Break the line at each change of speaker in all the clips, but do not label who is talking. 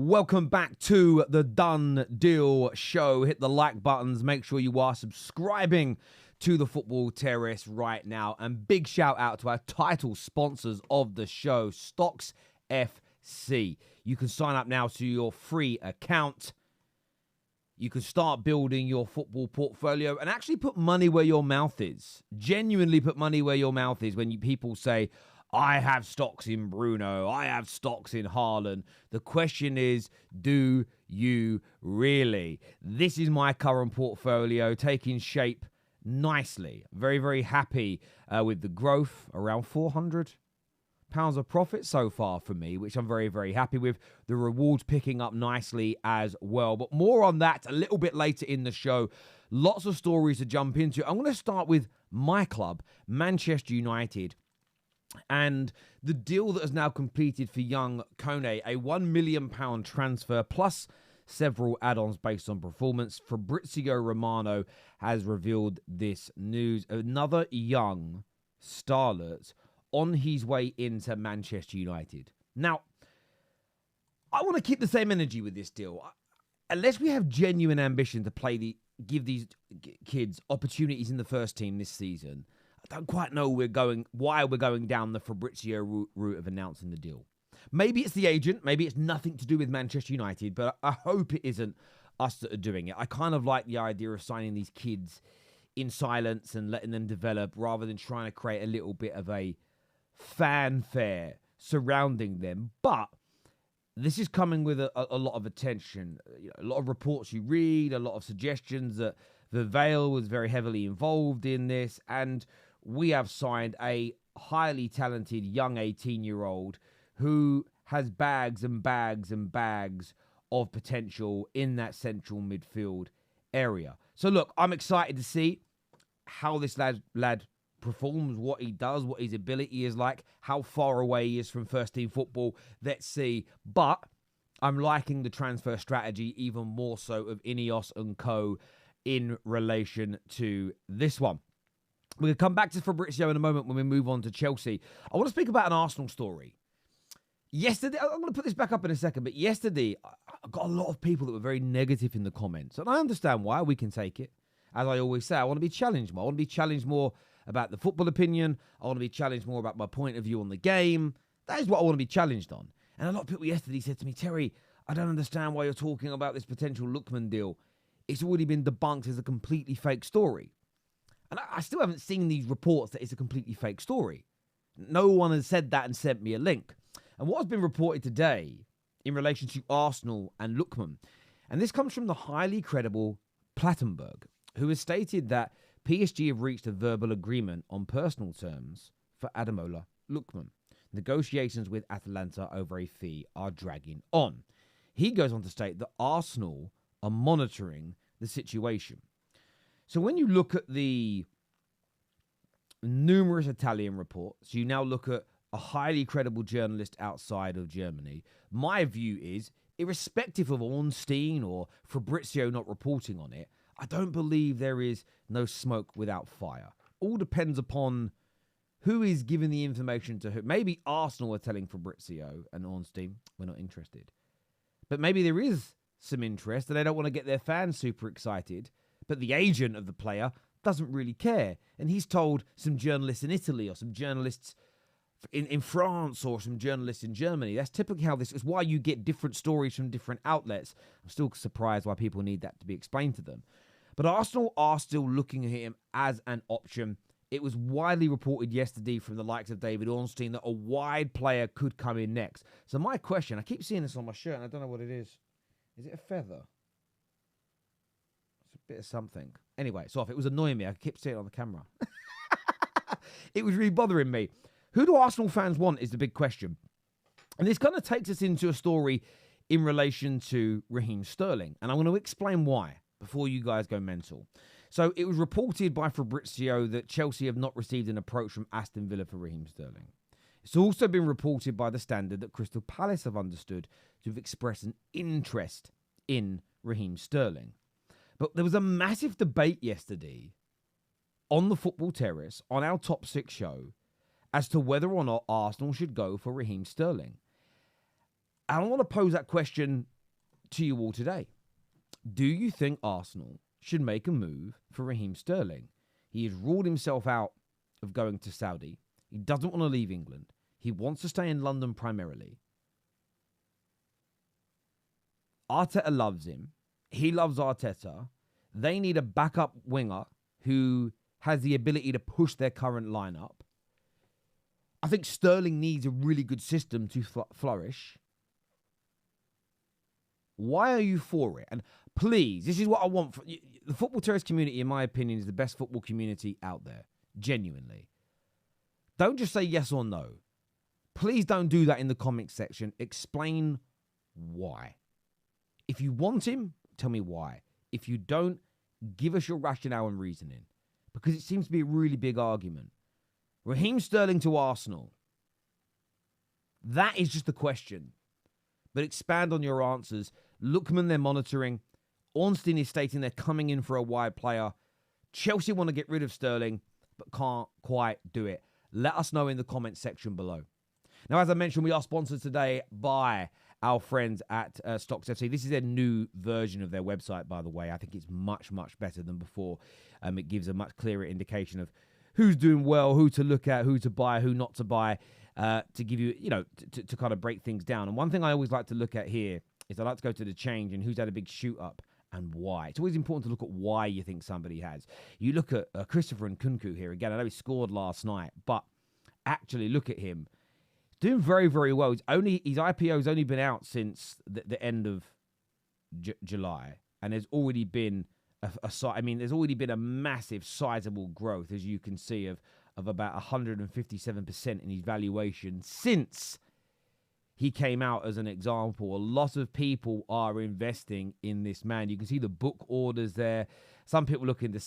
Welcome back to the Done Deal Show. Hit the like buttons. Make sure you are subscribing to the Football Terrace right now. And big shout out to our title sponsors of the show, StocksFC. You can sign up now to your free account. You can start building your football portfolio and actually put money where your mouth is. Genuinely put money where your mouth is when people say, I have stocks in Bruno, I have stocks in Haaland. The question is, do you really? This is my current portfolio taking shape nicely. Very, very happy with the growth, around £400 of profit so far for me, which I'm very, very happy with. The rewards picking up nicely as well. But more on that a little bit later in the show. Lots of stories to jump into. I'm going to start with my club, Manchester United, and the deal that is now completed for young Kone, a £1 million transfer plus several add-ons based on performance. Fabrizio Romano has revealed this news. Another young starlet on his way into Manchester United. Now, I want to keep the same energy with this deal. Unless we have genuine ambition to give these kids opportunities in the first team this season, I don't quite know why we're going down the Fabrizio route of announcing the deal. Maybe it's the agent. Maybe it's nothing to do with Manchester United, but I hope it isn't us that are doing it. I kind of like the idea of signing these kids in silence and letting them develop rather than trying to create a little bit of a fanfare surrounding them. But this is coming with a lot of attention. A lot of reports you read, a lot of suggestions that the Vale was very heavily involved in this, and we have signed a highly talented young 18-year-old who has bags and bags and bags of potential in that central midfield area. So look, I'm excited to see how this lad performs, what he does, what his ability is like, how far away he is from first team football. Let's see. But I'm liking the transfer strategy even more so of Ineos and co in relation to this one. We're going to come back to Fabrizio in a moment when we move on to Chelsea. I want to speak about an Arsenal story. Yesterday, I'm going to put this back up in a second, but yesterday, I got a lot of people that were very negative in the comments. And I understand why. We can take it. As I always say, I want to be challenged more. I want to be challenged more about the football opinion. I want to be challenged more about my point of view on the game. That is what I want to be challenged on. And a lot of people yesterday said to me, Terry, I don't understand why you're talking about this potential Lookman deal. It's already been debunked as a completely fake story. And I still haven't seen these reports that it's a completely fake story. No one has said that and sent me a link. And what has been reported today in relation to Arsenal and Lookman, and this comes from the highly credible Plattenberg, who has stated that PSG have reached a verbal agreement on personal terms for Ademola Lookman. Negotiations with Atalanta over a fee are dragging on. He goes on to state that Arsenal are monitoring the situation. So when you look at the numerous Italian reports, you now look at a highly credible journalist outside of Germany. My view is, irrespective of Ornstein or Fabrizio not reporting on it, I don't believe there is no smoke without fire. All depends upon who is giving the information to who. Maybe Arsenal are telling Fabrizio and Ornstein, we're not interested. But maybe there is some interest and they don't want to get their fans super excited. But the agent of the player doesn't really care. And he's told some journalists in Italy or some journalists in France or some journalists in Germany. That's typically how this is, why you get different stories from different outlets. I'm still surprised why people need that to be explained to them. But Arsenal are still looking at him as an option. It was widely reported yesterday from the likes of David Ornstein that a wide player could come in next. So my question, I keep seeing this on my shirt and I don't know what it is. Is it a feather? It's a bit of something. Anyway, it's off. It was annoying me. I kept seeing it on the camera. It was really bothering me. Who do Arsenal fans want is the big question. And this kind of takes us into a story in relation to Raheem Sterling. And I'm going to explain why before you guys go mental. So it was reported by Fabrizio that Chelsea have not received an approach from Aston Villa for Raheem Sterling. It's also been reported by The Standard that Crystal Palace have understood to have expressed an interest in Raheem Sterling. But there was a massive debate yesterday on the Football Terrace, on our Top 6 show, as to whether or not Arsenal should go for Raheem Sterling. And I want to pose that question to you all today. Do you think Arsenal should make a move for Raheem Sterling? He has ruled himself out of going to Saudi. He doesn't want to leave England. He wants to stay in London primarily. Arteta loves him. He loves Arteta. They need a backup winger who has the ability to push their current lineup. I think Sterling needs a really good system to flourish. Why are you for it? And please, this is what I want. The Football Terrace community, in my opinion, is the best football community out there. Genuinely. Don't just say yes or no. Please don't do that in the comments section. Explain why. If you want him, tell me why. If you don't, give us your rationale and reasoning. Because it seems to be a really big argument. Raheem Sterling to Arsenal. That is just the question. But expand on your answers. Lookman, they're monitoring. Ornstein is stating they're coming in for a wide player. Chelsea want to get rid of Sterling, but can't quite do it. Let us know in the comments section below. Now, as I mentioned, we are sponsored today by our friends at StocksFC. This is their new version of their website, by the way. I think it's much, much better than before. It gives a much clearer indication of who's doing well, who to look at, who to buy, who not to buy, to give you, to kind of break things down. And one thing I always like to look at here is I like to go to the change and who's had a big shoot up and why. It's always important to look at why you think somebody has. You look at Christopher Nkunku here. Again, I know he scored last night, but actually look at him. Doing very, very well. His IPO's only been out since the end of July, and there's already been there's already been a massive, sizable growth, as you can see, of about 157% in his valuation since he came out. As an example, a lot of people are investing in this man. You can see the book orders there. Some people looking to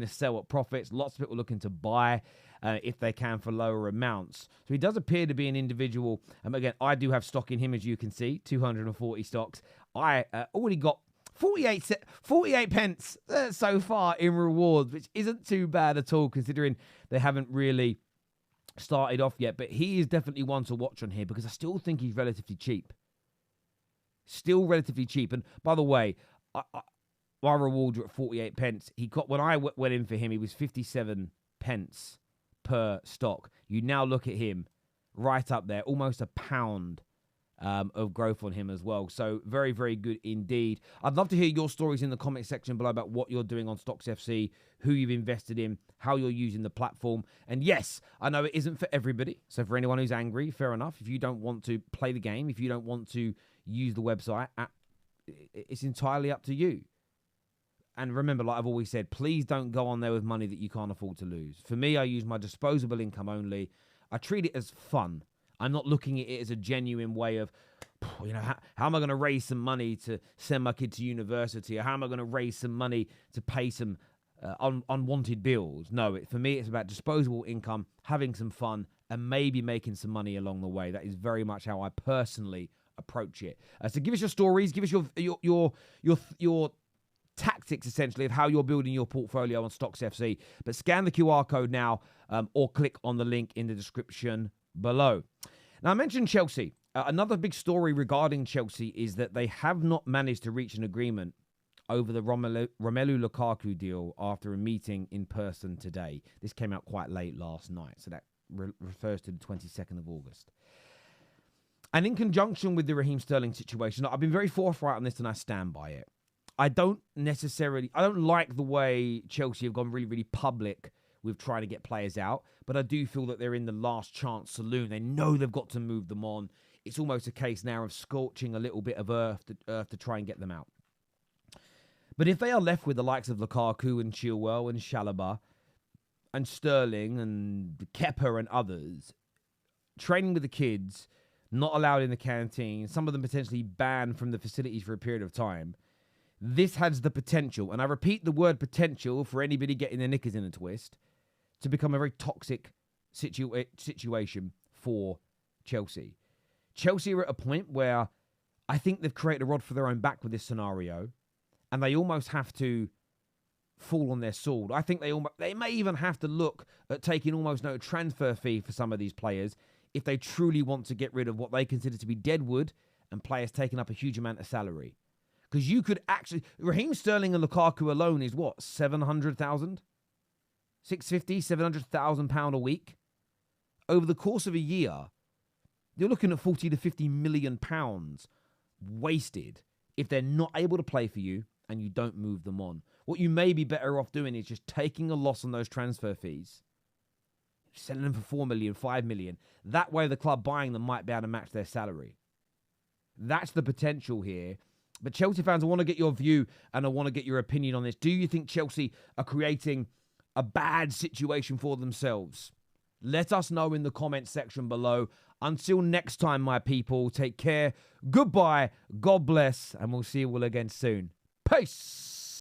sell at profits. Lots of people looking to buy if they can for lower amounts. So he does appear to be an individual. Again, I do have stock in him, as you can see, 240 stocks. I already got 48 pence so far in rewards, which isn't too bad at all, considering they haven't really started off yet. But he is definitely one to watch on here because I still think he's relatively cheap. Still relatively cheap. And by the way, my rewards are at 48 pence. When I went in for him, he was 57 pence per stock. You now look at him right up there, almost £1 of growth on him as well. So very, very good indeed. I'd love to hear your stories in the comment section below about what you're doing on StocksFC, who you've invested in, how you're using the platform. And yes, I know it isn't for everybody. So for anyone who's angry, fair enough. If you don't want to play the game, if you don't want to use the website, it's entirely up to you. And remember, like I've always said, please don't go on there with money that you can't afford to lose. For me, I use my disposable income only. I treat it as fun. I'm not looking at it as a genuine way of, how am I going to raise some money to send my kid to university? Or how am I going to raise some money to pay some unwanted bills? No, for me, it's about disposable income, having some fun, and maybe making some money along the way. That is very much how I personally approach it. So give us your stories. Give us your tactics, essentially, of how you're building your portfolio on StocksFC. But scan the QR code now or click on the link in the description below. Now, I mentioned Chelsea. Another big story regarding Chelsea is that they have not managed to reach an agreement over the Romelu Lukaku deal after a meeting in person today. This came out quite late last night, so that refers to the 22nd of August. And in conjunction with the Raheem Sterling situation, I've been very forthright on this and I stand by it. I don't like the way Chelsea have gone really, really public with trying to get players out, but I do feel that they're in the last chance saloon. They know they've got to move them on. It's almost a case now of scorching a little bit of earth to try and get them out. But if they are left with the likes of Lukaku and Chilwell and Chalobah and Sterling and Kepa and others, training with the kids, not allowed in the canteen, some of them potentially banned from the facilities for a period of time, this has the potential, and I repeat the word potential for anybody getting their knickers in a twist, to become a very toxic situation for Chelsea. Chelsea are at a point where I think they've created a rod for their own back with this scenario, and they almost have to fall on their sword. I think they may even have to look at taking almost no transfer fee for some of these players if they truly want to get rid of what they consider to be deadwood and players taking up a huge amount of salary. Because you could actually... Raheem Sterling and Lukaku alone is what? 700,000? 650, 700,000 pound a week? Over the course of a year, you're looking at 40 to 50 million pounds wasted if they're not able to play for you and you don't move them on. What you may be better off doing is just taking a loss on those transfer fees, selling them for 4 million, 5 million. That way the club buying them might be able to match their salary. That's the potential here. But Chelsea fans, I want to get your view and I want to get your opinion on this. Do you think Chelsea are creating a bad situation for themselves? Let us know in the comments section below. Until next time, my people, take care. Goodbye. God bless. And we'll see you all again soon. Peace.